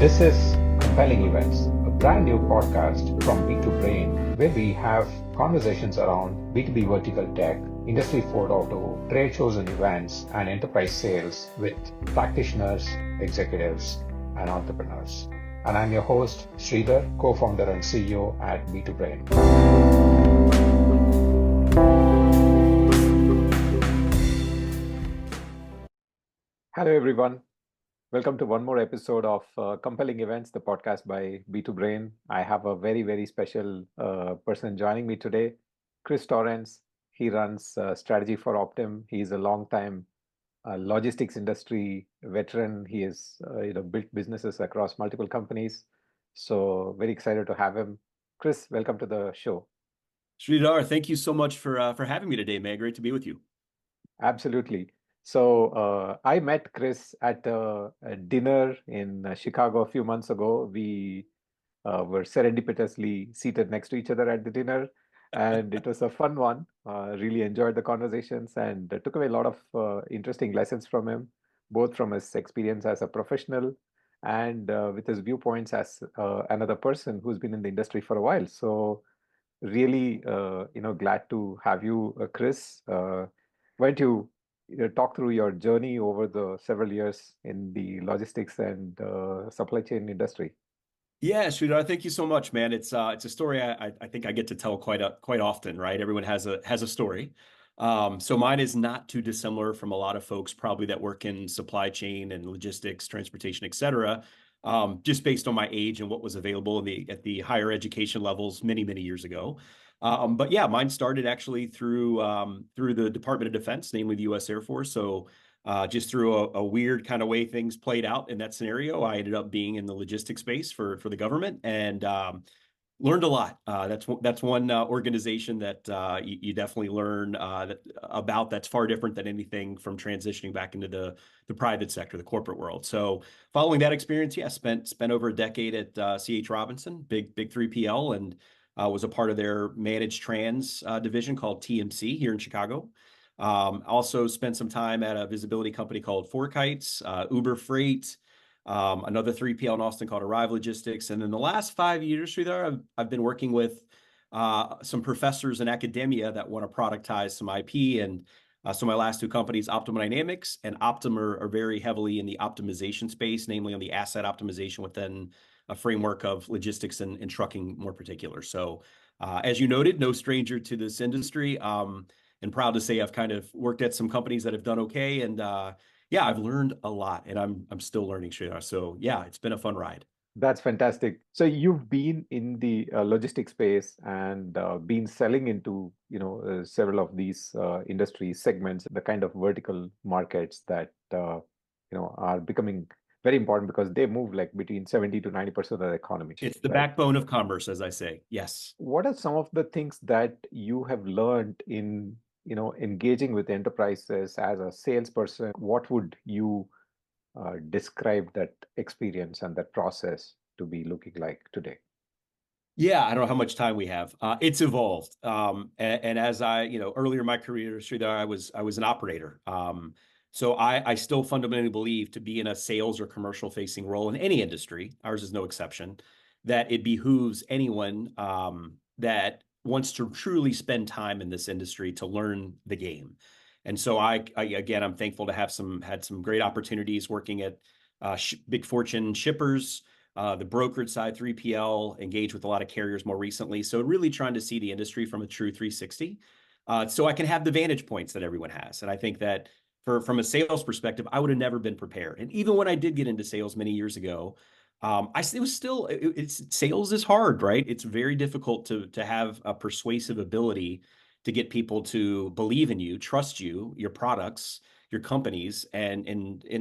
This is Compelling Events, a brand new podcast from B2Brain, where we have conversations around B2B vertical tech, Industry 4.0, trade shows and events, and enterprise sales with practitioners, executives, and entrepreneurs. And I'm your host, Sridhar, co-founder and CEO at B2Brain. Hello, everyone. Welcome to one more episode of Compelling Events, the podcast by B2Brain. I have a very, very special person joining me today, Chris Torrance. He runs strategy for Optim. He's a long-time logistics industry veteran. He has built businesses across multiple companies. So very excited to have him. Chris, welcome to the show. Sridhar, thank you so much for having me today, man. Great to be with you. Absolutely. So I met Chris at a dinner in Chicago a few months ago. We were serendipitously seated next to each other at the dinner, and it was a fun one. Really enjoyed the conversations and took away a lot of interesting lessons from him, both from his experience as a professional and with his viewpoints as another person who's been in the industry for a while. So really, glad to have you, Chris. Why don't you talk through your journey over the several years in the logistics and supply chain industry? Yeah, Sridhar, thank you so much, man. It's a story I think I get to tell quite often, right? Everyone has a story. So mine is not too dissimilar from a lot of folks probably that work in supply chain and logistics, transportation, et cetera. Just based on my age and what was available at the higher education levels many years ago. But yeah, mine started actually through the Department of Defense, namely the U.S. Air Force. So just through a weird kind of way things played out in that scenario, I ended up being in the logistics space for the government and learned a lot. That's one organization that you definitely learn about. That's far different than anything from transitioning back into the private sector, the corporate world. So following that experience, yeah, spent over a decade at C.H. Robinson, big 3PL, and was a part of their managed trans division called TMC here in Chicago. Also spent some time at a visibility company called Four Kites, Uber Freight, another 3PL in Austin called Arrive Logistics. And in the last 5 years, Sridhar, I've been working with some professors in academia that want to productize some IP. And so my last two companies, Optima Dynamics and Optim, are very heavily in the optimization space, namely on the asset optimization within a framework of logistics and trucking more particular. So as you noted, no stranger to this industry. And proud to say I've kind of worked at some companies that have done okay. And yeah, I've learned a lot and I'm still learning, Sridhar. So yeah, it's been a fun ride. That's fantastic. So you've been in the logistics space and been selling into, several of these industry segments, the kind of vertical markets that, are becoming very important because they move like between 70 to 90% of the economy, It's the right? backbone of commerce, as I say. Yes. What are some of the things that you have learned in, engaging with enterprises as a salesperson? What would you describe that experience and that process to be looking like today? Yeah, I don't know how much time we have. It's evolved. And as earlier in my career, Sridhar, I was an operator. So I still fundamentally believe to be in a sales or commercial facing role in any industry, ours is no exception, that it behooves anyone that wants to truly spend time in this industry to learn the game. And so again, I'm thankful to have had some great opportunities working at big fortune shippers, the brokerage side, 3PL, engaged with a lot of carriers more recently. So really trying to see the industry from a true 360, so I can have the vantage points that everyone has. And I think that from a sales perspective, I would have never been prepared. And even when I did get into sales many years ago, it was still, sales is hard, right? It's very difficult to have a persuasive ability to get people to believe in you, trust you, your products, your companies, and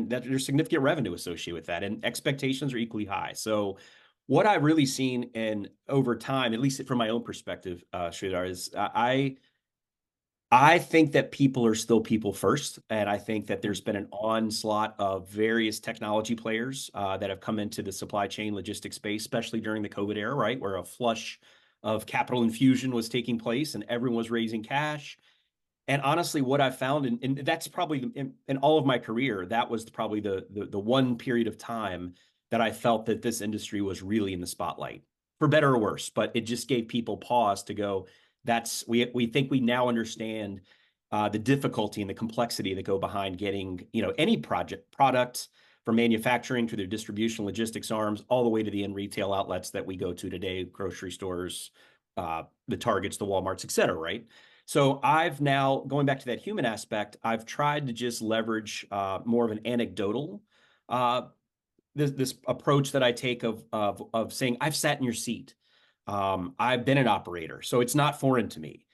that there's significant revenue associated with that, and expectations are equally high. So what I've really seen in over time, at least from my own perspective, Sridhar, is I think that people are still people first, and I think that there's been an onslaught of various technology players that have come into the supply chain logistics space, especially during the COVID era, right, where a flush of capital infusion was taking place and everyone was raising cash. And honestly, what I found, and that's probably in all of my career, that was probably the one period of time that I felt that this industry was really in the spotlight, for better or worse. But it just gave people pause to go, we think we now understand the difficulty and the complexity that go behind getting, any product from manufacturing to their distribution logistics arms, all the way to the end retail outlets that we go to today, grocery stores, the Targets, the Walmarts, et cetera, right? So I've now, going back to that human aspect, I've tried to just leverage more of an anecdotal this approach that I take of saying, I've sat in your seat. I've been an operator, so it's not foreign to me.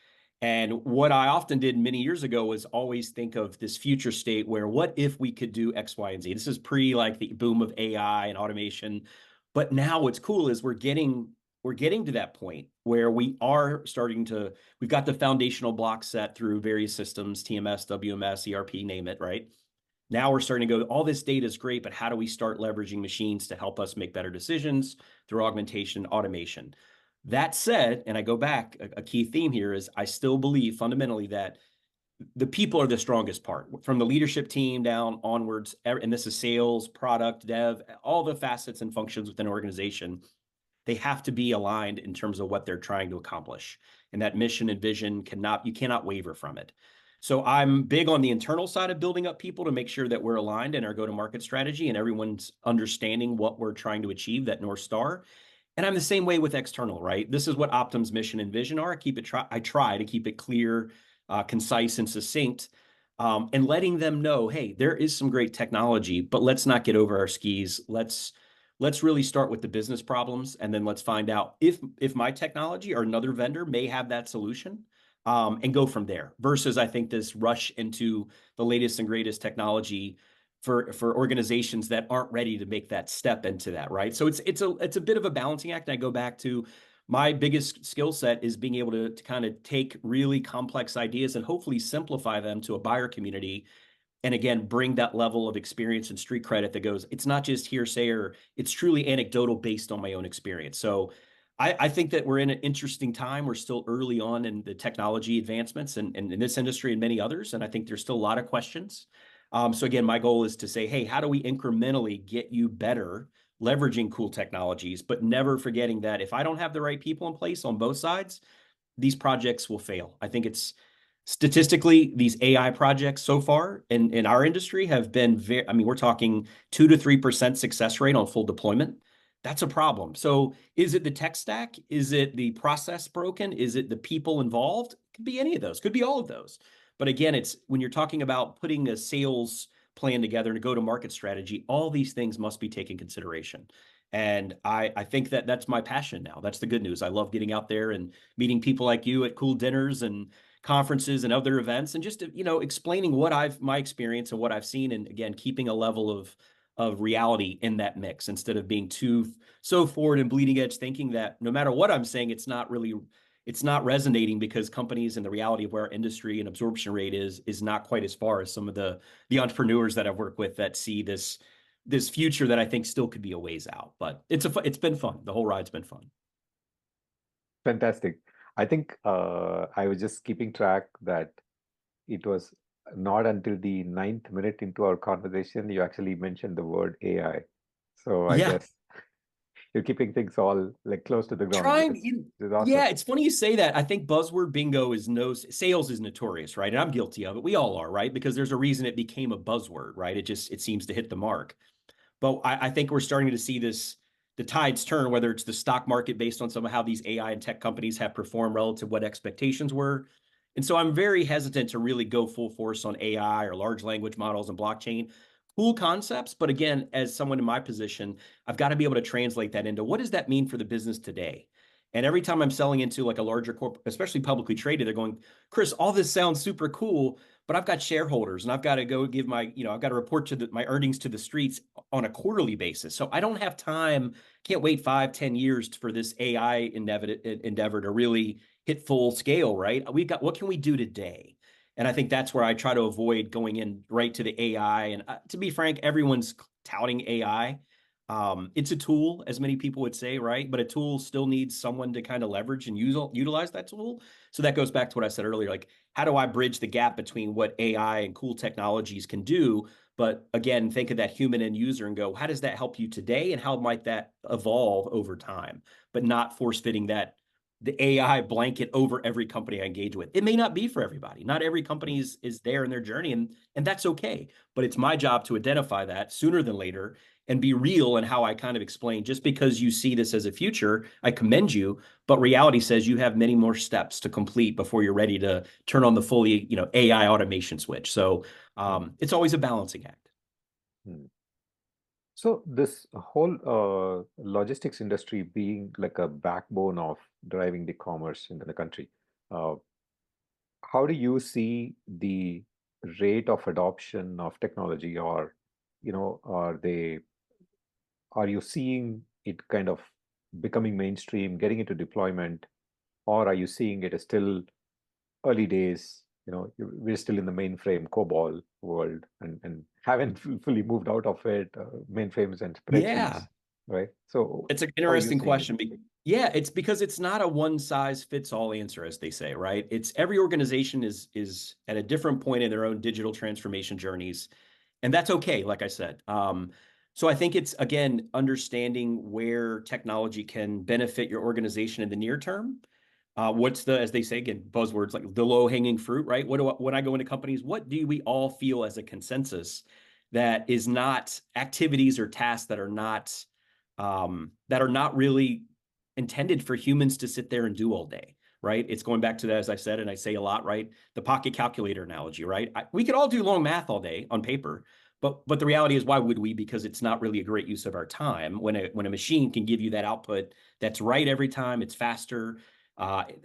And what I often did many years ago was always think of this future state where, what if we could do X, Y, and Z? This is pre like the boom of AI and automation. But now what's cool is we're getting to that point where we've got the foundational block set through various systems, TMS, WMS, ERP, name it, right? Now we're starting to go, all this data is great, but how do we start leveraging machines to help us make better decisions through augmentation, automation? That said, and I go back, a key theme here is I still believe fundamentally that the people are the strongest part, from the leadership team down onwards. And this is sales, product, dev, all the facets and functions within an organization. They have to be aligned in terms of what they're trying to accomplish. And that mission and vision you cannot waver from it. So I'm big on the internal side of building up people to make sure that we're aligned in our go-to-market strategy and everyone's understanding what we're trying to achieve, that North Star. And I'm the same way with external, right? This is what Optum's mission and vision are. I try to keep it clear, concise, and succinct, and letting them know, hey, there is some great technology, but let's not get over our skis. Let's really start with the business problems, and then let's find out if my technology or another vendor may have that solution, and go from there. Versus, I think, this rush into the latest and greatest technology for organizations that aren't ready to make that step into that, right? So it's a bit of a balancing act. And I go back to my biggest skill set is being able to kind of take really complex ideas and hopefully simplify them to a buyer community. And again, bring that level of experience and street credit that goes, it's not just hearsay, or it's truly anecdotal based on my own experience. So I think that we're in an interesting time. We're still early on in the technology advancements and in this industry and many others. And I think there's still a lot of questions. So again, my goal is to say, hey, how do we incrementally get you better leveraging cool technologies, but never forgetting that if I don't have the right people in place on both sides, these projects will fail. I think it's statistically, these AI projects so far in our industry have been we're talking 2 to 3% success rate on full deployment. That's a problem. So is it the tech stack? Is it the process broken? Is it the people involved? Could be any of those, could be all of those. But again, it's when you're talking about putting a sales plan together and a go-to-market strategy, all these things must be taken consideration. And I think that that's my passion now. That's the good news. I love getting out there and meeting people like you at cool dinners and conferences and other events, and just, explaining my experience and what I've seen. And again, keeping a level of reality in that mix instead of being so forward and bleeding edge thinking that no matter what I'm saying, it's not resonating, because companies and the reality of where our industry and absorption rate is not quite as far as some of the entrepreneurs that I've worked with that see this future that I think still could be a ways out. But it's been fun. The whole ride's been fun. Fantastic. I think I was just keeping track that it was not until the ninth minute into our conversation you actually mentioned the word AI. So I Yeah. guess you're keeping things all like close to the ground, which is awesome. Yeah, it's funny you say that. I think buzzword bingo sales is notorious, right? And I'm guilty of it. We all are, right? Because there's a reason it became a buzzword, right? It seems to hit the mark. But I think we're starting to see the tides turn, whether it's the stock market based on some of how these AI and tech companies have performed relative to what expectations were. And so I'm very hesitant to really go full force on AI or large language models and blockchain. Cool concepts, but again, as someone in my position, I've got to be able to translate that into what does that mean for the business today? And every time I'm selling into like a larger corp, especially publicly traded, they're going, Chris, all this sounds super cool, but I've got shareholders and I've got to go give I've got to report to my earnings to the streets on a quarterly basis. So I don't have time, can't wait 5-10 years for this AI endeavor to really hit full scale, right? What can we do today? And I think that's where I try to avoid going in right to the AI. And to be frank, everyone's touting AI. It's a tool, as many people would say, right? But a tool still needs someone to kind of leverage and utilize that tool. So that goes back to what I said earlier. Like, how do I bridge the gap between what AI and cool technologies can do? But again, think of that human end user and go, how does that help you today? And how might that evolve over time? But not force fitting that the AI blanket over every company I engage with. It may not be for everybody. Not every company is there in their journey, and that's okay. But it's my job to identify that sooner than later and be real in how I kind of explain. Just because you see this as a future, I commend you, but reality says you have many more steps to complete before you're ready to turn on the fully, AI automation switch. So mm, it's always a balancing act. mm. So this whole logistics industry being like a backbone of driving the commerce in the country, uh, how do you see the rate of adoption of technology, or are you seeing it kind of becoming mainstream, getting into deployment, or are you seeing it as still early days? We're still in the mainframe COBOL world and haven't fully moved out of it, mainframes and Yeah. spreadsheets, right? So It's an how are you interesting seeing it? question. Yeah, it's because it's not a one size fits all answer, as they say, right? It's every organization is at a different point in their own digital transformation journeys, and that's okay. Like I said, so I think it's again understanding where technology can benefit your organization in the near term. What's the, as they say again, buzzwords like the low hanging fruit, right? When I go into companies, what do we all feel as a consensus that is not activities or tasks that are not really intended for humans to sit there and do all day, right? It's going back to that, as I said, and I say a lot, right? The pocket calculator analogy, right? We could all do long math all day on paper, but the reality is, why would we? Because it's not really a great use of our time when a machine can give you that output that's right every time. It's faster.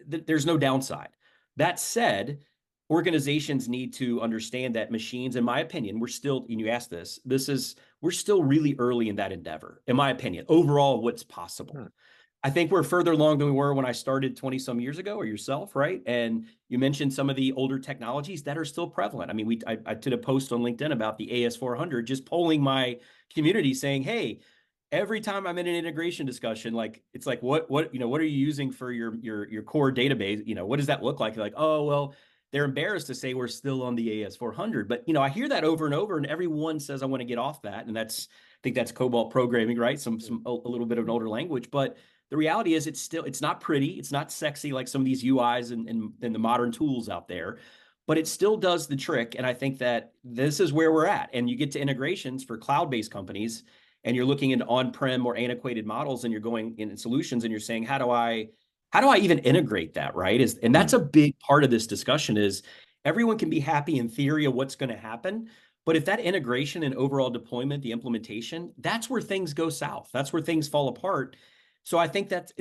There's no downside. That said, organizations need to understand that machines, in my opinion, we're still, and you asked we're still really early in that endeavor, in my opinion, overall, what's possible. Hmm, I think we're further along than we were when I started 20 some years ago, or yourself, right? And you mentioned some of the older technologies that are still prevalent. I mean, I did a post on LinkedIn about the AS400, just polling my community saying, hey, every time I'm in an integration discussion, like it's like, what are you using for your core database? What does that look like? Like, oh, well, they're embarrassed to say we're still on the AS400, but I hear that over and over, and everyone says I want to get off that, and I think that's COBOL programming, right? hmm, A little bit of an older language, but the reality is it's not pretty, it's not sexy like some of these UIs and the modern tools out there, but it still does the trick. And I think that this is where we're at. And you get to integrations for cloud-based companies, and you're looking into on-prem or antiquated models, and you're going in solutions, and you're saying, how do I even integrate that, right? And that's hmm, a big part of this discussion. Is everyone can be happy in theory of what's going to happen, but if that integration and overall deployment, the implementation, that's where things go south. That's where things fall apart. So I think that's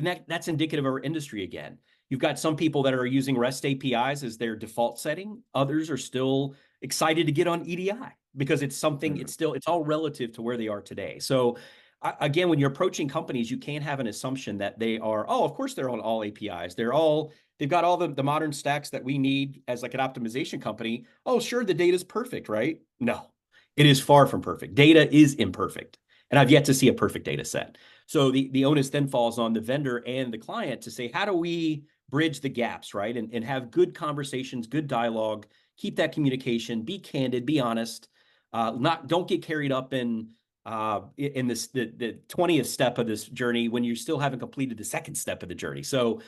indicative of our industry again. You've got some people that are using REST APIs as their default setting. Others are still excited to get on EDI because it's something, hmm, it's all relative to where they are today. So again, when you're approaching companies, you can't have an assumption that they are, oh, of course they're on all APIs. They've got all the modern stacks that we need as like an optimization company. Oh, sure, the data's perfect, right? No, it is far from perfect. Data is imperfect. And I've yet to see a perfect data set. So the onus then falls on the vendor and the client to say, how do we bridge the gaps, right? And have good conversations, good dialogue, keep that communication, be candid, be honest, don't get carried up in this the 20th step of this journey when you still haven't completed the second step of the journey. So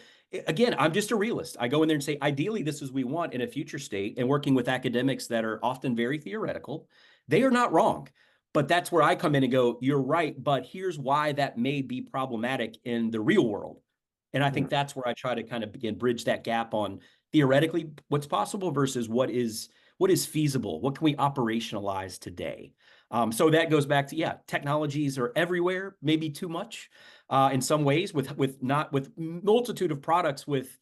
again, I'm just a realist. I go in there and say, ideally, this is what we want in a future state, and working with academics that are often very theoretical, they are not wrong. But that's where I come in and go, you're right, but here's why that may be problematic in the real world. And I think hmm, that's where I try to kind of begin bridge that gap on theoretically what's possible versus what is feasible. What can we operationalize today? So that goes back to, yeah, technologies are everywhere, maybe too much in some ways, with multitude of products with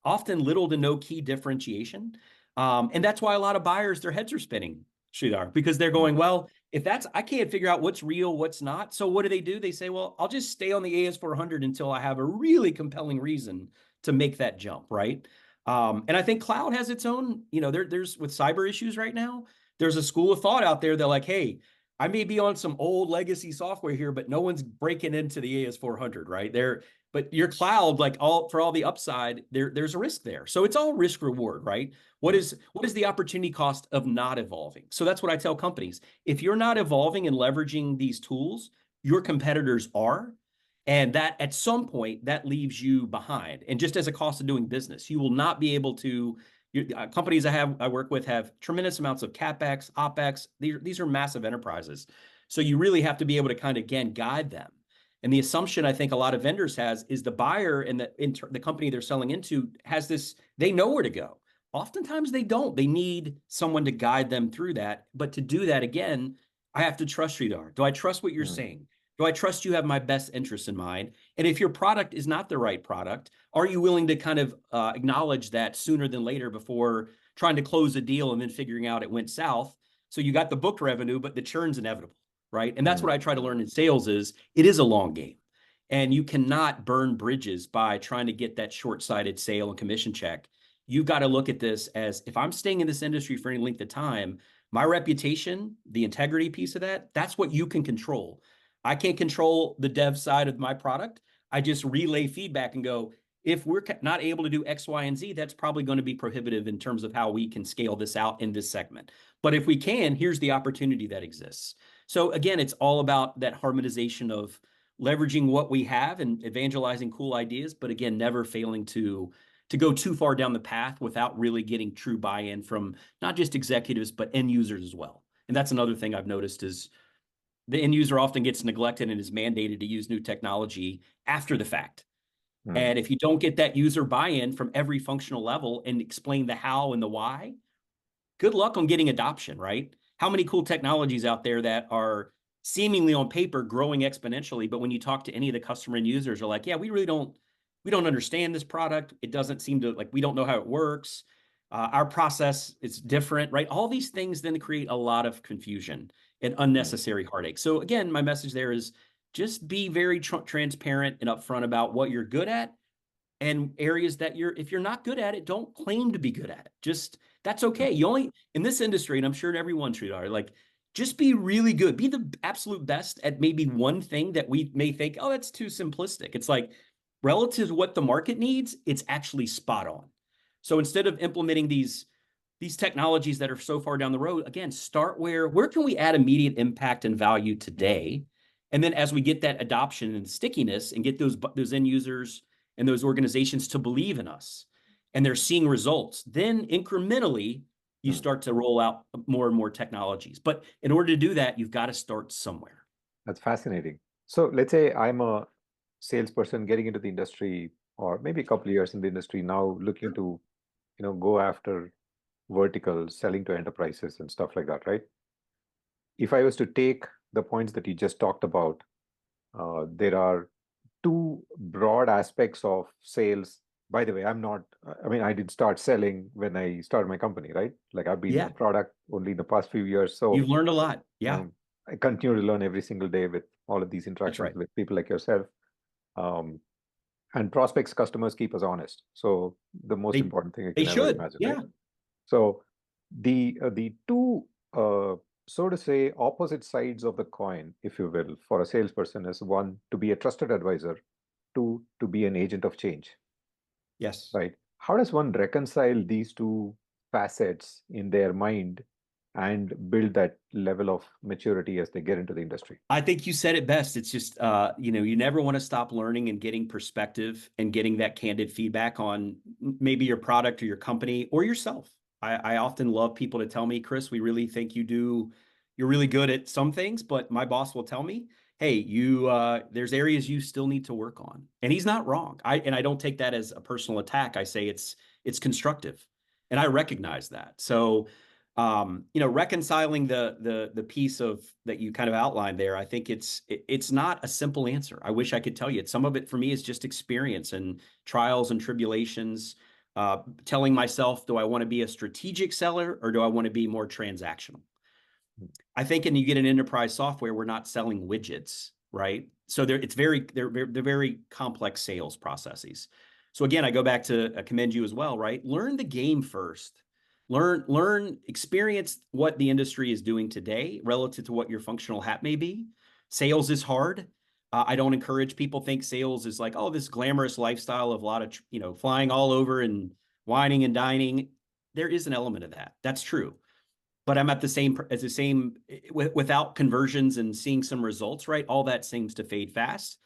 often little to no key differentiation. And that's why a lot of buyers, their heads are spinning, Sridhar, because they're hmm, going, well, if that's, I can't figure out what's real, what's not. So what do? They say, well, I'll just stay on the AS400 until I have a really compelling reason to make that jump, right? And I think cloud has its own, there's with cyber issues right now, there's a school of thought out there that like, hey, I may be on some old legacy software here, but no one's breaking into the AS400, right? But your cloud, like all for all the upside, there's a risk there. So it's all risk reward, right? What Mm, is the opportunity cost of not evolving? So that's what I tell companies. If you're not evolving and leveraging these tools, your competitors are. And that at some point that leaves you behind. And just as a cost of doing business, you will not be able to companies I work with have tremendous amounts of capex, opex. These are massive enterprises, so you really have to be able to kind of again guide them. And the assumption I think a lot of vendors has is the buyer and the company they're selling into has this. They know where to go. Oftentimes they don't. They need someone to guide them through that. But to do that again, I have to trust Sridhar. Do I trust what you're mm, saying? Do I trust you have my best interest in mind? And if your product is not the right product, are you willing to kind of acknowledge that sooner than later before trying to close a deal and then figuring out it went south? So you got the booked revenue, but the churn's inevitable, right? And that's what mm, I try to learn in sales is it is a long game. And you cannot burn bridges by trying to get that short-sighted sale and commission check. You've got to look at this as if I'm staying in this industry for any length of time, my reputation, the integrity piece of that, that's what you can control. I can't control the dev side of my product. I just relay feedback and go, if we're not able to do X, Y, and Z, that's probably going to be prohibitive in terms of how we can scale this out in this segment. But if we can, here's the opportunity that exists. So again, it's all about that harmonization of leveraging what we have and evangelizing cool ideas, but again, never failing to go too far down the path without really getting true buy-in from not just executives, but end users as well. And that's another thing I've noticed is the end user often gets neglected and is mandated to use new technology after the fact. mm, And if you don't get that user buy-in from every functional level and explain the how and the why, good luck on getting adoption, right? How many cool technologies out there that are seemingly on paper growing exponentially, but when you talk to any of the customer and users are like, yeah, we don't understand this product. It doesn't seem to like, we don't know how it works. Our process is different, right? All these things then create a lot of confusion and mm, unnecessary heartache. So again, my message there is just be very transparent and upfront about what you're good at and areas that if you're not good at it, don't claim to be good at it. Just that's mm, okay. You only in this industry, and I'm sure in everyone, Sridhar, like just be really good. Be the absolute best at maybe one thing that we may think, oh, that's too simplistic. It's like relative to what the market needs, it's actually spot on. So instead of implementing these technologies that are so far down the road, again, start where can we add immediate impact and value today? And then as we get that adoption and stickiness and get those end users and those organizations to believe in us and they're seeing results, then incrementally you mm. start to roll out more and more technologies. But in order to do that, you've got to start somewhere. That's fascinating. So let's say I'm a salesperson getting into the industry, or maybe a couple of years in the industry now, looking to, go after verticals, selling to enterprises and stuff like that, right? If I was to take the points that you just talked about, there are two broad aspects of sales. By the way, I mean, I did start selling when I started my company, right? Like I've been a Yeah, product only in the past few years. So you've learned a lot. Yeah, um, I continue to learn every single day with all of these that's interactions right. with people like yourself. Um, and prospects, customers keep us honest. So the most They important thing I they can ever should. imagine, right? Yeah. So the two so to say opposite sides of the coin, if you will, for a salesperson is one to be a trusted advisor, two to be an agent of change, Yes. right? How does one reconcile these two facets in their mind and build that level of maturity as they get into the industry? I think you said it best. It's just, you never want to stop learning and getting perspective and getting that candid feedback on maybe your product or your company or yourself. I often love people to tell me, Chris, we really think you're really good at some things, but my boss will tell me, hey, there's areas you still need to work on. And he's not wrong. I don't take that as a personal attack. I say it's constructive. And I recognize that. So, reconciling the piece of that you kind of outlined there, I think it's not a simple answer. I wish I could tell you. Some of it for me is just experience and trials and tribulations. Telling myself, do I want to be a strategic seller or do I want to be more transactional? I think, and you get an enterprise software, we're not selling widgets, right? So they're very complex sales processes. So again, I go back to commend you as well, right? Learn the game first. experience what the industry is doing today relative to what your functional hat may be. Sales is hard. I don't encourage people think sales is like, oh, this glamorous lifestyle of a lot of, flying all over and whining and dining. There is an element of that. That's true. But I'm at the same without conversions and seeing some results, right? All that seems to fade fast.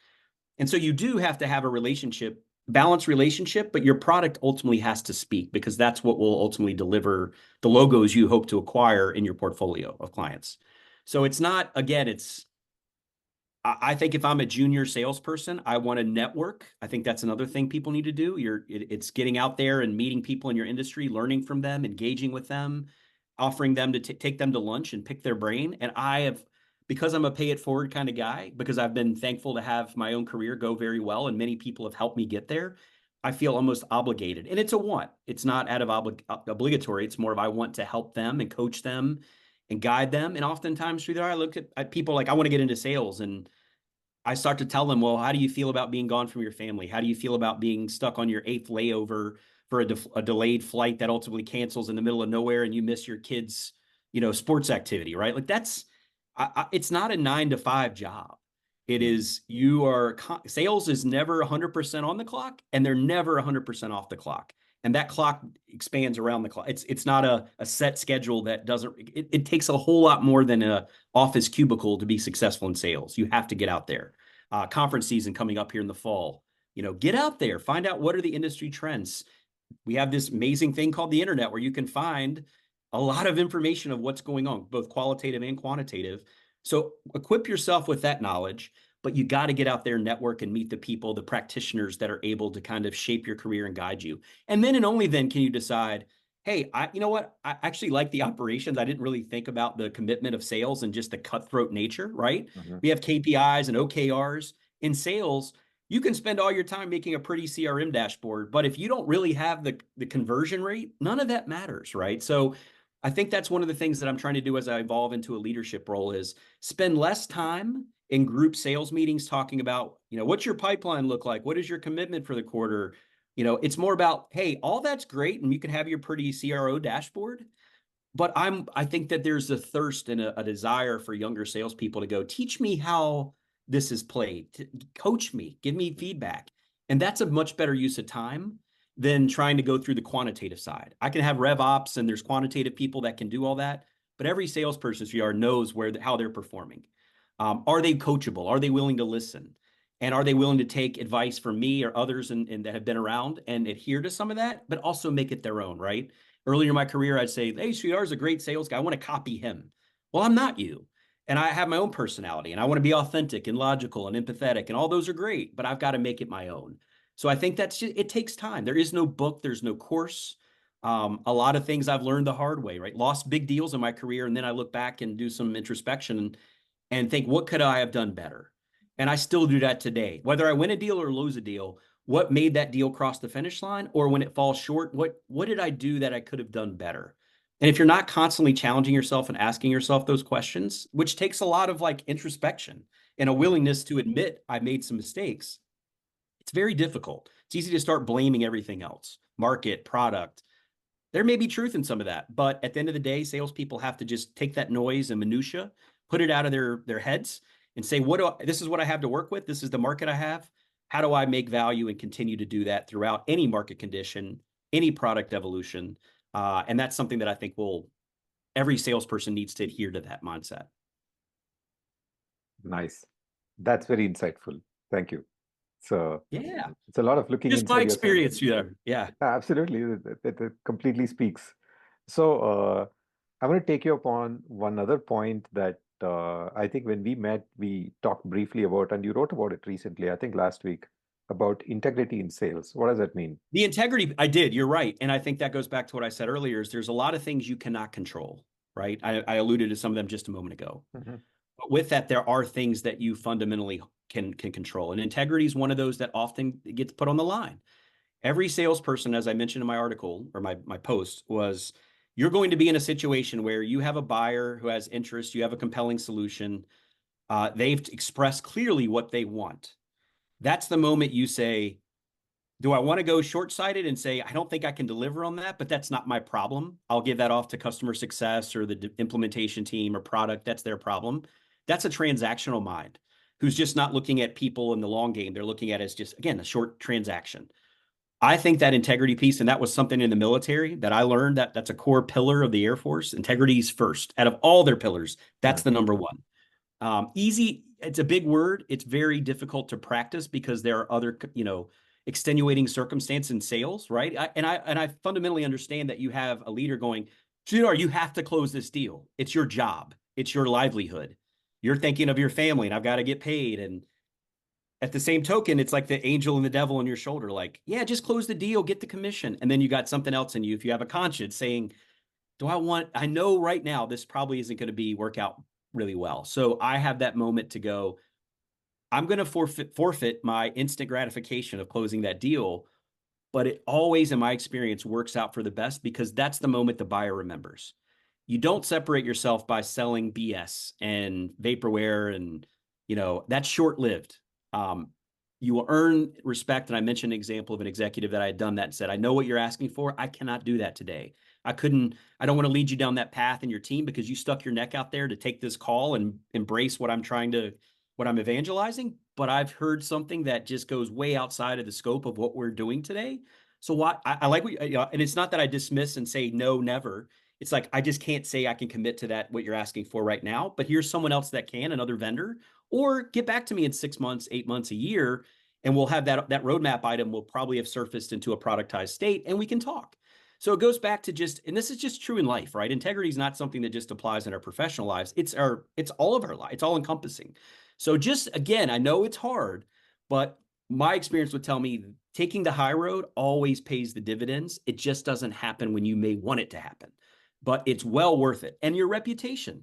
And so you do have to have a balanced relationship, but your product ultimately has to speak because that's what will ultimately deliver the logos you hope to acquire in your portfolio of clients. So it's not, again, I think if I'm a junior salesperson, I want to network. I think that's another thing people need to do. It's getting out there and meeting people in your industry, learning from them, engaging with them, offering them to take them to lunch and pick their brain. And because I'm a pay it forward kind of guy, because I've been thankful to have my own career go very well, and many people have helped me get there, I feel almost obligated. And it's a want. It's not out of obligatory. It's more of I want to help them and coach them and guide them. And oftentimes through there, I look at people like I want to get into sales, and I start to tell them, well, how do you feel about being gone from your family? How do you feel about being stuck on your 8th layover for a delayed flight that ultimately cancels in the middle of nowhere and you miss your kids, sports activity, right? Like it's not a 9 to 5 job. It is, sales is never 100% on the clock, and they're never 100% off the clock. And that clock expands around the clock. It's not a set schedule that it takes a whole lot more than a office cubicle to be successful in sales. You have to get out there. Conference season coming up here in the fall. Get out there, find out what are the industry trends. We have this amazing thing called the internet where you can find a lot of information of what's going on, both qualitative and quantitative. So equip yourself with that knowledge, but you got to get out there, network, and meet the people, the practitioners that are able to kind of shape your career and guide you. And then and only then can you decide, hey, you know what? I actually like the operations. I didn't really think about the commitment of sales and just the cutthroat nature, right? Mhm. We have KPIs and OKRs. In sales, you can spend all your time making a pretty CRM dashboard, but if you don't really have the conversion rate, none of that matters, right? So I think that's one of the things that I'm trying to do as I evolve into a leadership role is spend less time in group sales meetings talking about, what's your pipeline look like? What is your commitment for the quarter? It's more about, hey, all that's great, and you can have your pretty CRO dashboard, but I think that there's a thirst and a desire for younger salespeople to go, teach me how this is played, coach me, give me feedback. And that's a much better use of time than trying to go through the quantitative side. I can have rev ops and there's quantitative people that can do all that, but every salesperson, if you are, knows how they're performing. Are they coachable? Are they willing to listen? And are they willing to take advice from me or others and that have been around and adhere to some of that, but also make it their own, right? Earlier in my career, I'd say, hey, Sridhar is a great sales guy. I want to copy him. Well, I'm not you. And I have my own personality and I want to be authentic and logical and empathetic. And all those are great, but I've got to make it my own. So I think it takes time. There is no book, there's no course. A lot of things I've learned the hard way, right? Lost big deals in my career. And then I look back and do some introspection and think, what could I have done better? And I still do that today. Whether I win a deal or lose a deal, what made that deal cross the finish line? Or when it falls short, what did I do that I could have done better? And if you're not constantly challenging yourself and asking yourself those questions, which takes a lot of like introspection and a willingness to admit I made some mistakes, it's very difficult. It's easy to start blaming everything else, market, product. There may be truth in some of that, but at the end of the day, salespeople have to just take that noise and minutia, put it out of their heads, and say, this is what I have to work with. This is the market I have. How do I make value and continue to do that throughout any market condition, any product evolution? And that's something that I think every salesperson needs to adhere to that mindset. Nice. That's very insightful. Thank you. So Yeah, it's a lot of looking just my inside yourself. experience there. Yeah. Absolutely. It completely speaks. So I want to take you upon one other point that I think when we met, we talked briefly about, and you wrote about it recently, I think last week, about integrity in sales. What does that mean? The integrity, I did. You're right. And I think that goes back to what I said earlier is there's a lot of things you cannot control, right? I alluded to some of them just a moment ago. Mhm. But with that, there are things that you fundamentally can control. And integrity is one of those that often gets put on the line. Every salesperson, as I mentioned in my article or my post, was you're going to be in a situation where you have a buyer who has interest, you have a compelling solution. They've expressed clearly what they want. That's the moment you say, Do I want to go short-sighted and say, I don't think I can deliver on that, but that's not my problem. I'll give that off to customer success or the implementation team or product. That's their problem. That's a transactional mind who's just not looking at people in the long game. They're looking at it as just, again, a short transaction. I think that integrity piece, and that was something in the military that I learned that that's a core pillar of the Air Force. Integrity is first. Out of all their pillars, that's the number one. Easy, it's a big word. It's very difficult to practice because there are other, extenuating circumstances in sales, right? I fundamentally understand that you have a leader going, Sridhar, you have to close this deal. It's your job. It's your livelihood. You're thinking of your family, and I've got to get paid. And at the same token, it's like the angel and the devil on your shoulder, like, yeah, just close the deal, get the commission. And then you got something else in you. If you have a conscience saying, I know right now this probably isn't going to work out really well. So I have that moment to go, I'm going to forfeit my instant gratification of closing that deal. But it always, in my experience, works out for the best because that's the moment the buyer remembers. You don't separate yourself by selling BS and vaporware, and that's short-lived. You will earn respect. And I mentioned an example of an executive that I had done that and said, I know what you're asking for. I cannot do that today. I don't want to lead you down that path in your team because you stuck your neck out there to take this call and embrace what I'm evangelizing. But I've heard something that just goes way outside of the scope of what we're doing today. So I like what, and it's not that I dismiss and say no, never. It's like, I just can't say I can commit to that, what you're asking for right now, but here's someone else that can, another vendor, or get back to me in 6 months, 8 months, a year, and we'll have that roadmap item will probably have surfaced into a productized state and we can talk. So it goes back to and this is just true in life, right? Integrity is not something that just applies in our professional lives. It's all of our life. It's all encompassing. So just, again, I know it's hard, but my experience would tell me taking the high road always pays the dividends. It just doesn't happen when you may want it to happen, but it's well worth it. And your reputation.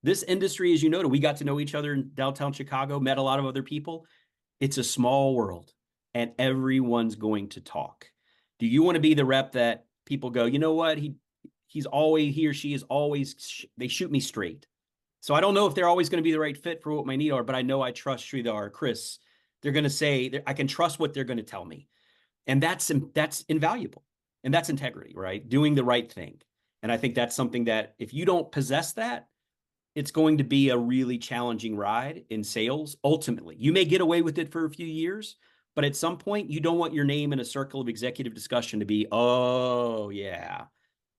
This industry, as you noted, we got to know each other in downtown Chicago, met a lot of other people. It's a small world and everyone's going to talk. Do you want to be the rep that people go, you know what? He or she is always, they shoot me straight. So I don't know if they're always going to be the right fit for what my needs are, but I know I trust Sridhar, Chris. They're going to say, I can trust what they're going to tell me. And that's invaluable. And that's integrity, right? Doing the right thing. And I think that's something that if you don't possess that, it's going to be a really challenging ride in sales. Ultimately, you may get away with it for a few years, but at some point you don't want your name in a circle of executive discussion to be, oh yeah,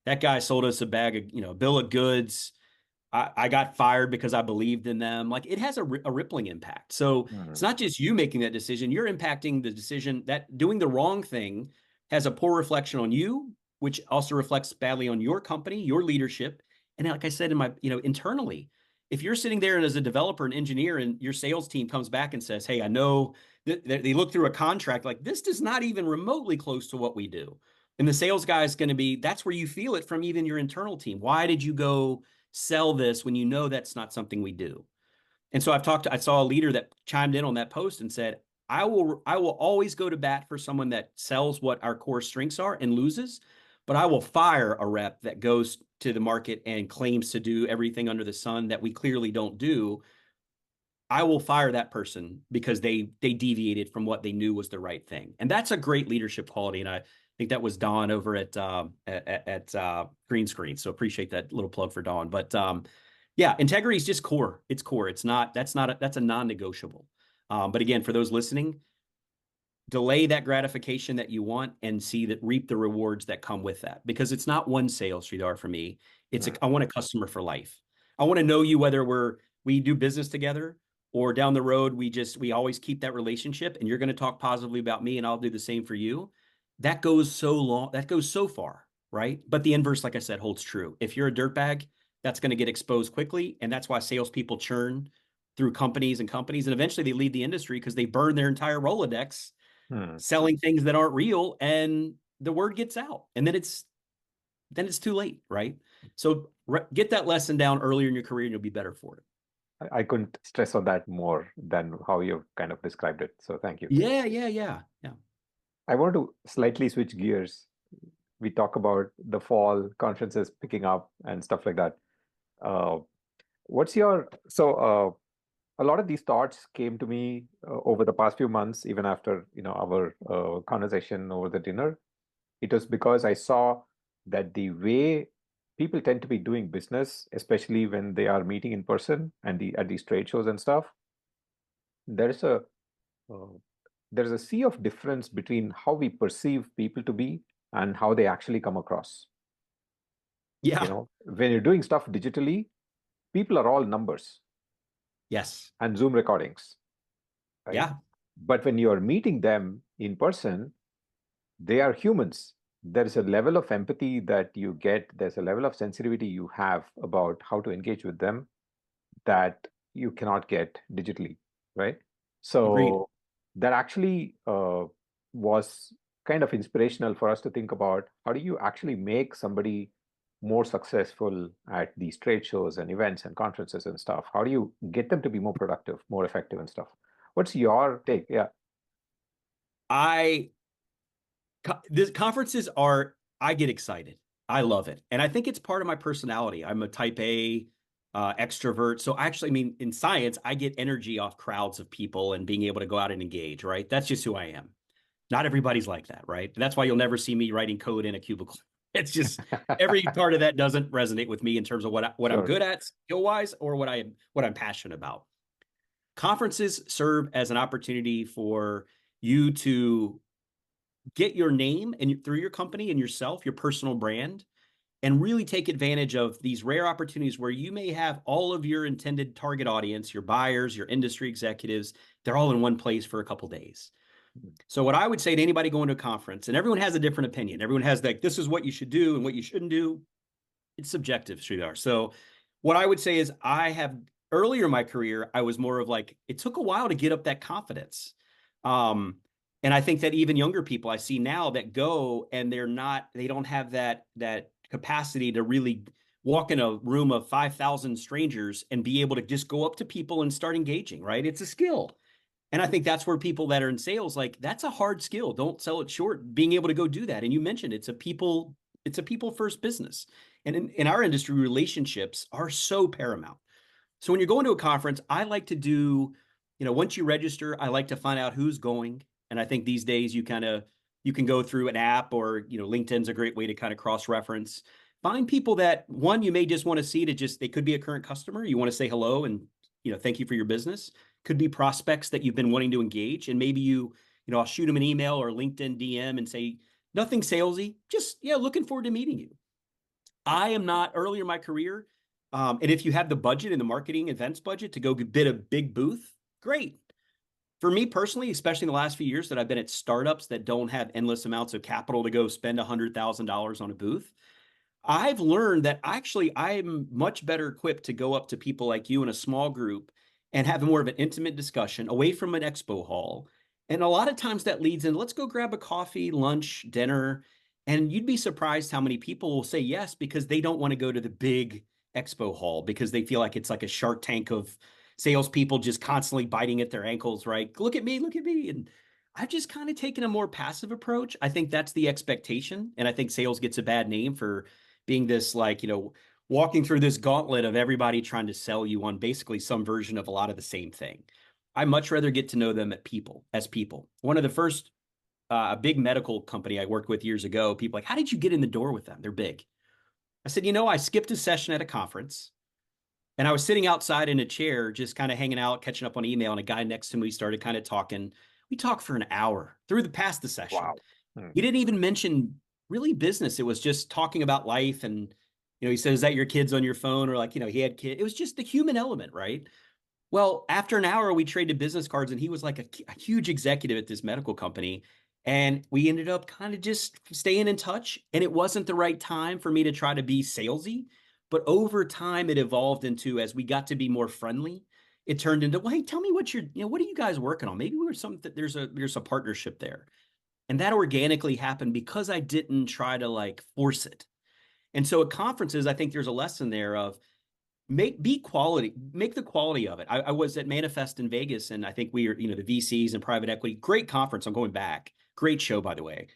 that guy sold us a bag of, bill of goods. I got fired because I believed in them. Like, it has a rippling impact. So it's not just you making that decision. You're impacting the decision. That doing the wrong thing has a poor reflection on you, which also reflects badly on your company, your leadership. And like I said, internally, if you're sitting there and as a developer and engineer and your sales team comes back and says, hey, I know they look through a contract, like, this is not even remotely close to what we do. And the sales guy is going to be, that's where you feel it from, even your internal team. Why did you go sell this when you know that's not something we do? And so I saw a leader that chimed in on that post and said, I will always go to bat for someone that sells what our core strengths are and loses, but I will fire a rep that goes to the market and claims to do everything under the sun that we clearly don't do. I will fire that person because they deviated from what they knew was the right thing. And that's a great leadership quality. And I think that was Dawn over at Green Screen. So appreciate that little plug for Dawn. But yeah, integrity is just core. It's core. That's a non-negotiable. But again, for those listening, delay that gratification that you want and reap the rewards that come with that, because it's not one sale, Sridhar, for me. I want a customer for life. I want to know you, whether we do business together or down the road, we always keep that relationship, and you're going to talk positively about me and I'll do the same for you. That goes so far, right? But the inverse, like I said, holds true. If you're a dirtbag, that's going to get exposed quickly. And that's why salespeople churn through companies, and eventually they leave the industry because they burn their entire Rolodex selling things that aren't real, and the word gets out, and then it's too late, right? So get that lesson down earlier in your career and you'll be better for it. I couldn't stress on that more than how you've kind of described it. So thank you. Yeah. I want to slightly switch gears. We talk about the fall, conferences picking up and stuff like that. What's your a lot of these thoughts came to me over the past few months, even after our conversation over the dinner. It was because I saw that the way people tend to be doing business, especially when they are meeting in person and at these trade shows and stuff, there's a uh, there's a sea of difference between how we perceive people to be and how they actually come across. Yeah. When you're doing stuff digitally, people are all numbers Yes. and Zoom recordings, right? Yeah. But when you're meeting them in person, they are humans. There is a level of empathy that you get, there's a level of sensitivity you have about how to engage with them that you cannot get digitally, right? Agreed. So that actually was kind of inspirational for us to think about how do you actually make somebody more successful at these trade shows and events and conferences and stuff? How do you get them to be more productive, more effective and stuff? What's your take? Yeah, I This conferences are, I get excited. I love it. And I think it's part of my personality. I'm a type A extrovert. So actually, I mean, in science, I get energy off crowds of people and being able to go out and engage, right? That's just who I am. Not everybody's like that, right? That's why you'll never see me writing code in a cubicle. It's just every part of that doesn't resonate with me in terms of what I'm sure. good at skill wise or what I'm passionate about. Conferences serve as an opportunity for you to get your name and through your company and yourself, your personal brand, and really take advantage of these rare opportunities where you may have all of your intended target audience, your buyers, your industry executives, they're all in one place for a couple days. So what I would say to anybody going to a conference, and everyone has a different opinion. Everyone has like, this is what you should do and what you shouldn't do. It's subjective, Sridhar. So what I would say is I have earlier in my career, I was more of like, it took a while to get up that confidence. Um, and I think that even younger people I see now that go and they don't have that capacity to really walk in a room of 5,000 strangers and be able to just go up to people and start engaging, right? It's a skill. And I think that's where people that are in sales, like that's a hard skill. Don't sell it short, being able to go do that. And you mentioned it's a people first business. And in our industry, relationships are so paramount. So when you're going to a conference, I like to do, once you register, I like to find out who's going. And I think these days you can go through an app or, LinkedIn's a great way to kind of cross-reference. Find people that one, you may just want to see they could be a current customer. You want to say hello and, thank you for your business. Could be prospects that you've been wanting to engage. And maybe I'll shoot them an email or LinkedIn DM and say, nothing salesy, just, yeah, looking forward to meeting you. I am not earlier in my career. And if you have the budget and the marketing events budget to go bid a big booth, great. For me personally, especially in the last few years that I've been at startups that don't have endless amounts of capital to go spend $100,000 on a booth, I've learned that actually I'm much better equipped to go up to people like you in a small group and have more of an intimate discussion away from an expo hall. And a lot of times that leads in, let's go grab a coffee, lunch, dinner. And you'd be surprised how many people will say yes because they don't want to go to the big expo hall because they feel like it's like a shark tank of salespeople just constantly biting at their ankles, right? Look at me, look at me. And I've just kind of taken a more passive approach. I think that's the expectation. And I think sales gets a bad name for being this like, walking through this gauntlet of everybody trying to sell you on basically some version of a lot of the same thing. I much rather get to know them as people. One of the first, a big medical company I worked with years ago, people like, how did you get in the door with them? They're big. I said, I skipped a session at a conference and I was sitting outside in a chair, just kind of hanging out, catching up on email. And a guy next to me started kind of talking. We talked for an hour through the past the session. Wow. Hmm. He didn't even mention really business. It was just talking about life. And, he said, is that your kids on your phone? Or like, he had kids. It was just the human element, right? Well, after an hour, we traded business cards and he was like a huge executive at this medical company. And we ended up kind of just staying in touch. And it wasn't the right time for me to try to be salesy. But over time, it evolved into as we got to be more friendly, it turned into, well, hey, tell me what are you guys working on? Maybe we're something there's a partnership there. And that organically happened because I didn't try to like force it. And so at conferences, I think there's a lesson there of make the quality of it. I was at Manifest in Vegas, and I think we are, the VCs and private equity, great conference. I'm going back. Great show, by the way.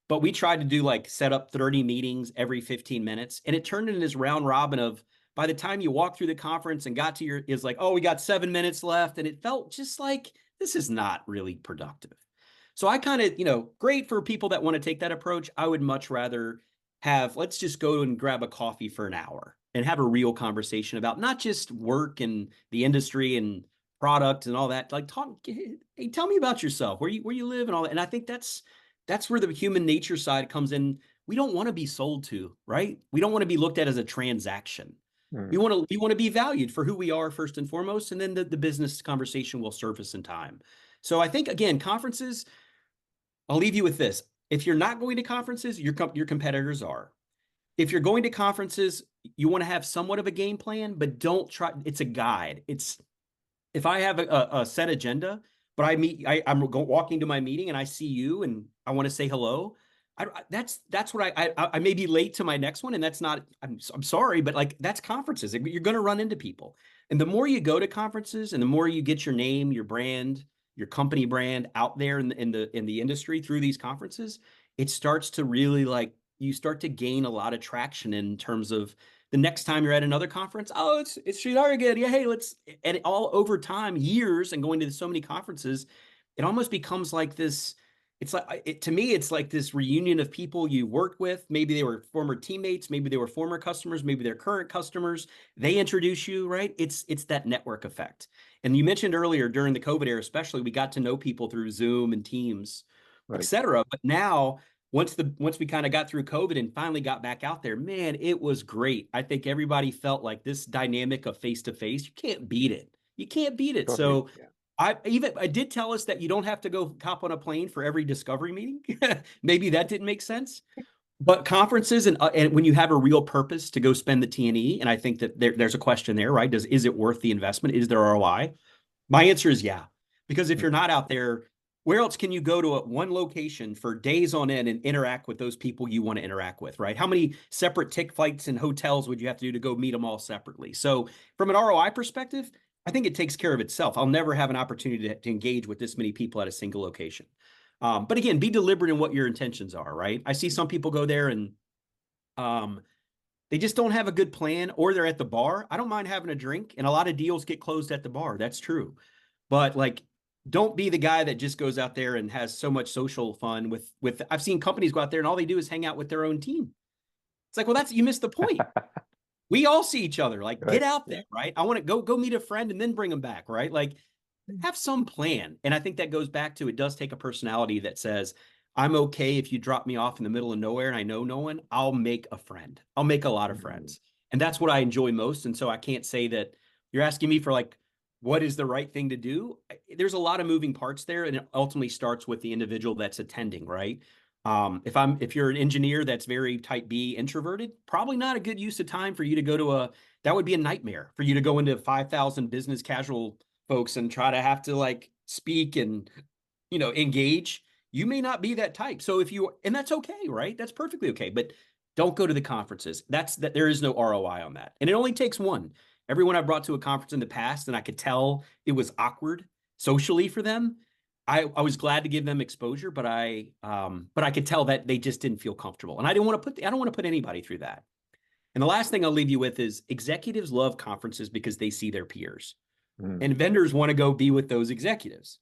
But we tried to do like set up 30 meetings every 15 minutes, and it turned into this round robin of by the time you walk through the conference and got to your, is like, oh, we got 7 minutes left. And it felt just like, this is not really productive. So I kind of, great for people that want to take that approach. I would much rather have, let's just go and grab a coffee for an hour and have a real conversation about not just work and the industry and product and all that. Like, talk, hey, tell me about yourself, where you live and all that. And I think that's where the human nature side comes in. We don't want to be sold to, right? We don't want to be looked at as a transaction. We want to be valued for who we are first and foremost, and then the business conversation will surface in time. So I think, again, conferences, I'll leave you with this. If you're not going to conferences, your competitors are. If you're going to conferences, you want to have somewhat of a game plan, but don't try. It's a guide. If I have a set agenda, but I'm walking to my meeting and I see you and I want to say hello. That's what I may be late to my next one, and that's not. I'm sorry, but like, that's conferences. You're going to run into people, and the more you go to conferences, and the more you get your name, your brand, your company brand out there in the industry through these conferences, it starts to really, like, you start to gain a lot of traction in terms of the next time you're at another conference. Oh, it's Sridhar again. Yeah, hey, let's. And all over time, years, and going to so many conferences, it almost becomes like this. It's like, to me, it's like this reunion of people you worked with. Maybe they were former teammates, maybe they were former customers, maybe they're current customers. They introduce you, right? It's that network effect. And you mentioned earlier, during the COVID era, especially, we got to know people through Zoom and Teams, et Right. cetera. But now, once we kind of got through COVID and finally got back out there, man, it was great. I think everybody felt like this dynamic of face to face. You can't beat it. You can't beat it. Totally. So Yeah. I did tell us that you don't have to go hop on a plane for every discovery meeting. Maybe that didn't make sense. But conferences, and when you have a real purpose to go spend the T&E, and I think that there's a question there, right? Is it worth the investment? Is there ROI? My answer is yeah. Because if you're not out there, where else can you go to one location for days on end and interact with those people you want to interact with, right? How many separate tick flights and hotels would you have to do to go meet them all separately? So from an ROI perspective, I think it takes care of itself. I'll never have an opportunity to engage with this many people at a single location. But again, be deliberate in what your intentions are, right? I see some people go there and they just don't have a good plan, or they're at the bar. I don't mind having a drink, and a lot of deals get closed at the bar. That's true. But like, don't be the guy that just goes out there and has so much social fun with I've seen companies go out there and all they do is hang out with their own team. It's like, well, you missed the point. We all see each other. Like, get Right. out Yeah. there, right? I want to go meet a friend and then bring them back, right? Like, have some plan. And I think that goes back to, it does take a personality that says, I'm okay if you drop me off in the middle of nowhere and I know no one. I'll make a friend. I'll make a lot of friends. And that's what I enjoy most. And so I can't say that you're asking me for, like, what is the right thing to do? There's a lot of moving parts there, and it ultimately starts with the individual that's attending, right? If you're an engineer that's very type B introverted, probably not a good use of time for you to go to that would be a nightmare for you to go into 5,000 business casual folks and try to have to, like, speak and, engage. You may not be that type. So and that's okay, right? That's perfectly okay. But don't go to the conferences. There is no ROI on that. And it only takes one. Everyone I brought to a conference in the past, and I could tell it was awkward socially for them. I was glad to give them exposure, but I could tell that they just didn't feel comfortable. And I don't want to put anybody through that. And the last thing I'll leave you with is, executives love conferences because they see their peers. And vendors want to go be with those executives.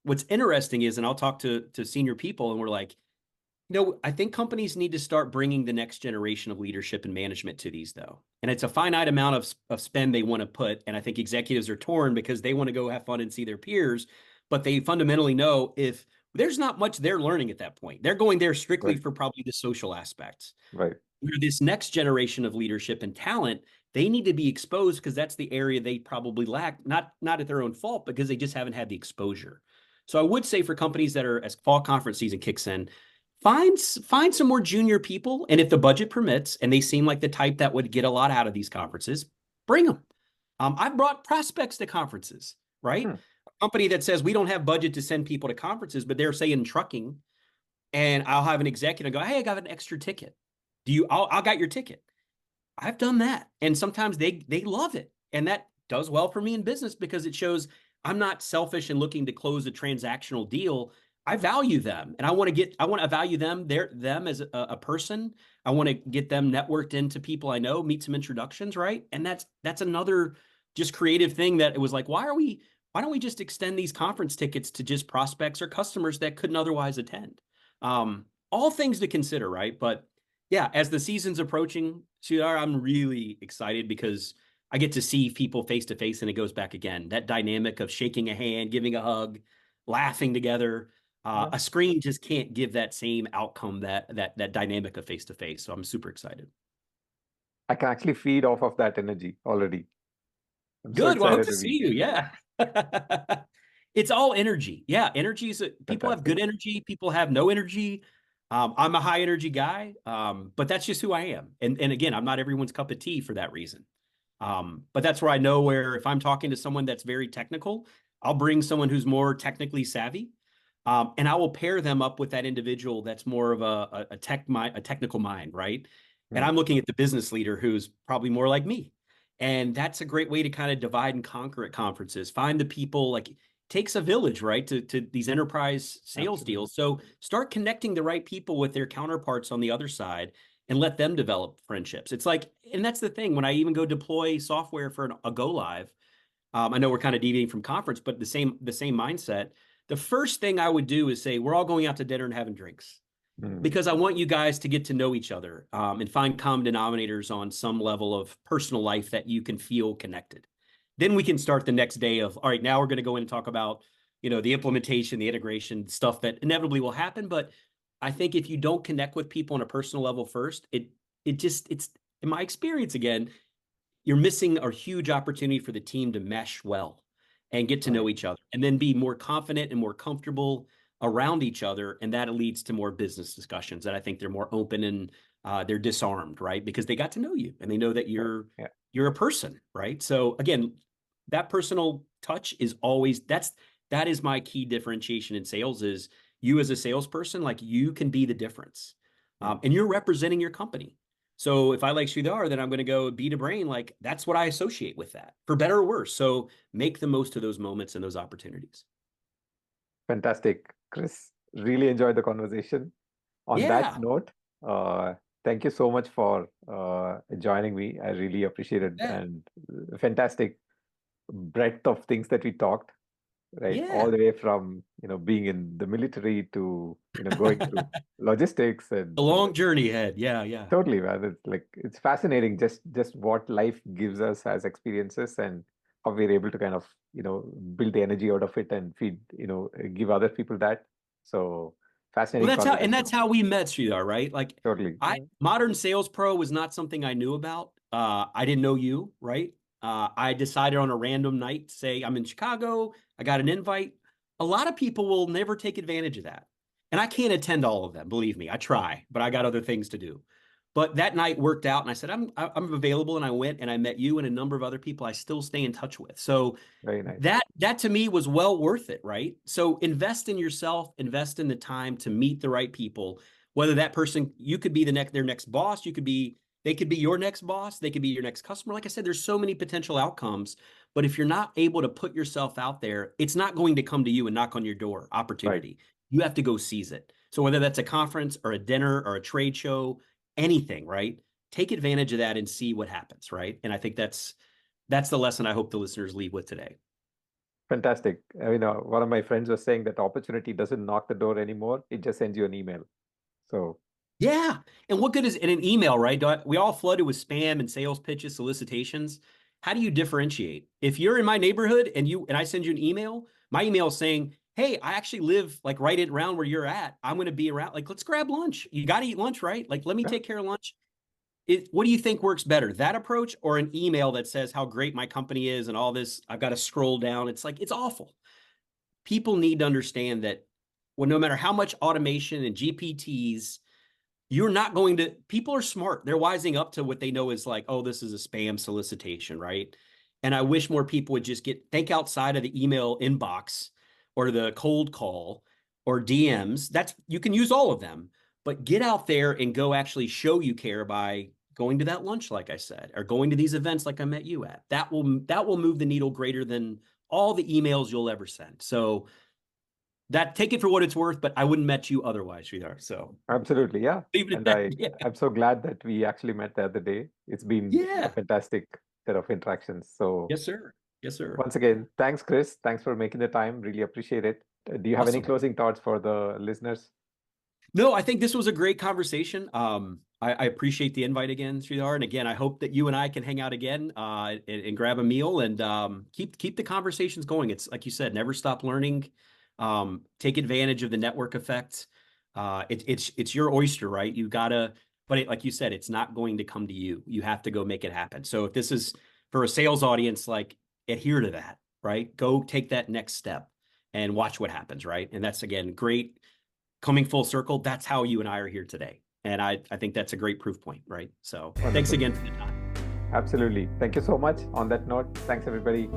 What's interesting is, and I'll talk to senior people, and we're like, I think companies need to start bringing the next generation of leadership and management to these, though. And it's a finite amount of spend they want to put. And I think executives are torn because they want to go have fun and see their peers, but they fundamentally know if there's not much they're learning at that point. They're going there strictly Right. for probably the social aspects. Right. Where this next generation of leadership and talent, they need to be exposed because that's the area they probably lack, not at their own fault, because they just haven't had the exposure. So I would say, for companies that are, as fall conference season kicks in, find some more junior people, and if the budget permits and they seem like the type that would get a lot out of these conferences, bring them. I've brought prospects to conferences, right? A company that says we don't have budget to send people to conferences, but they're saying trucking, and I'll have an executive go, hey, I got an extra ticket. I'll got your ticket. I've done that. And sometimes they love it. And that does well for me in business because it shows I'm not selfish and looking to close a transactional deal. I value them, and I want to value them as a person. I want to get them networked into people I know, meet some introductions, right? And that's another just creative thing that it was like, why don't we just extend these conference tickets to just prospects or customers that couldn't otherwise attend? All things to consider, right? But yeah, as the season's approaching, Sridhar, I'm really excited because I get to see people face to face and it goes back again. That dynamic of shaking a hand, giving a hug, laughing together. Yeah. A screen just can't give that same outcome, that dynamic of face to face. So I'm super excited. I can actually feed off of that energy already. I'm so Good. Well, I hope excited to to see be you. Yeah. It's all energy. Yeah. Energy is people have fantastic. good energy. People have no energy. I'm a high energy guy. But that's just who I am. And again, I'm not everyone's cup of tea for that reason. But that's where I know where if I'm talking to someone that's very technical, I'll bring someone who's more technically savvy. And I will pair them up with that individual that's more of a technical mind, right? And Hmm. I'm looking at the business leader who's probably more like me. And that's a great way to kind of divide and conquer at conferences. Find the people, like, takes a village, right, to these enterprise sales Absolutely. deals. So start connecting the right people with their counterparts on the other side and let them develop friendships. It's like, and that's the thing when I even go deploy software for a go live. I know we're kind of deviating from conference, but the same mindset. The first thing I would do is say we're all going out to dinner and having drinks Hmm. because I want you guys to get to know each other and find common denominators on some level of personal life that you can feel connected. Then we can start the next day of, all right, now we're going to go in and talk about, the implementation, the integration stuff that inevitably will happen. But I think if you don't connect with people on a personal level first, it's in my experience again, you're missing a huge opportunity for the team to mesh well and get to Right. know each other and then be more confident and more comfortable around each other. And that leads to more business discussions. And I think they're more open and they're disarmed, right? Because they got to know you and they know that Right. you're Yeah. you're a person, right? So again, that personal touch is always that is my key differentiation in sales is you as a salesperson, like you can be the difference. Hmm. And you're representing your company. So if I like Sridhar, then I'm going to go beat a brain. Like that's what I associate with that, for better or worse. So make the most of those moments and those opportunities. Fantastic, Chris. Really enjoyed the conversation. On that Yeah, note, thank you so much for joining me. I really appreciate you it bet. and fantastic breadth of things that we talked, right? All Yeah. the way from, being in the military to, going through logistics A and long journey ahead. Yeah, yeah. totally, man. It's like it's fascinating just what life gives us as experiences and how we're able to kind of, build the energy out of it and feed, give other people that. So Well, fascinating that's conversation. how we met, Sridhar, right? Like Totally. I Yeah. modern sales pro was not something I knew about. I didn't know you, right? I decided on a random night to say I'm in Chicago. I got an invite. A lot of people will never take advantage of that. And I can't attend all of them, believe me. I try, but I got other things to do. But that night worked out and I said I'm available and I went and I met you and a number of other people I still stay in touch with. So Very nice. that to me was well worth it, right? So invest in yourself, invest in the time to meet the right people. Whether that person, you could be their next boss, they could be your next boss, they could be your next customer. Like I said, there's so many potential outcomes, but if you're not able to put yourself out there, it's not going to come to you and knock on your door, Right. opportunity. You have to go seize it. So whether that's a conference or a dinner or a trade show, anything, right? Take advantage of that and see what happens, right? And I think that's the lesson I hope the listeners leave with today. Fantastic. One of my friends was saying that opportunity doesn't knock the door anymore. It just sends you an email. So, Yeah. And what good is in an email, right? We all flooded with spam and sales pitches, solicitations. How do you differentiate? If you're in my neighborhood and I send you an email, my email is saying, "Hey, I actually live like right around where you're at. I'm going to be around. Like, let's grab lunch. You got to eat lunch, right? Like, let me yeah, take care of lunch." What do you think works better, that approach or an email that says how great my company is and all this? I've got to scroll down. It's like, it's awful. People need to understand that well, no matter how much automation and GPTs, you're not going to, people are smart. They're wising up to what they know is like, oh, this is a spam solicitation, right? And I wish more people would just think outside of the email inbox or the cold call or DMs. You can use all of them, but get out there and go actually show you care by going to that lunch, like I said, or going to these events like I met you at. That will move the needle greater than all the emails you'll ever send. So that take it for what it's worth, but I wouldn't met you otherwise, Sridhar. So Absolutely, yeah. leave it at And that. Yeah. I'm so glad that we actually met the other day. It's been a Yeah. fantastic set of interactions. So Yes, sir. Yes, sir. once again, thanks, Chris. Thanks for making the time. Really appreciate it. Do you have any Awesome. closing thoughts for the listeners? No, I think this was a great conversation. I appreciate the invite again, Sridhar. And again, I hope that you and I can hang out again and grab a meal and keep the conversations going. It's like you said, never stop learning. Take advantage of the network effect. It's your oyster, right? You gotta, but like you said, it's not going to come to you. You have to go make it happen. So if this is for a sales audience, like adhere to that, right? Go take that next step and watch what happens, right? And that's again great coming full circle. That's how you and I are here today. And I think that's a great proof point, right? So thanks Wonderful. again for the time. Absolutely. Thank you so much. On that note, thanks everybody.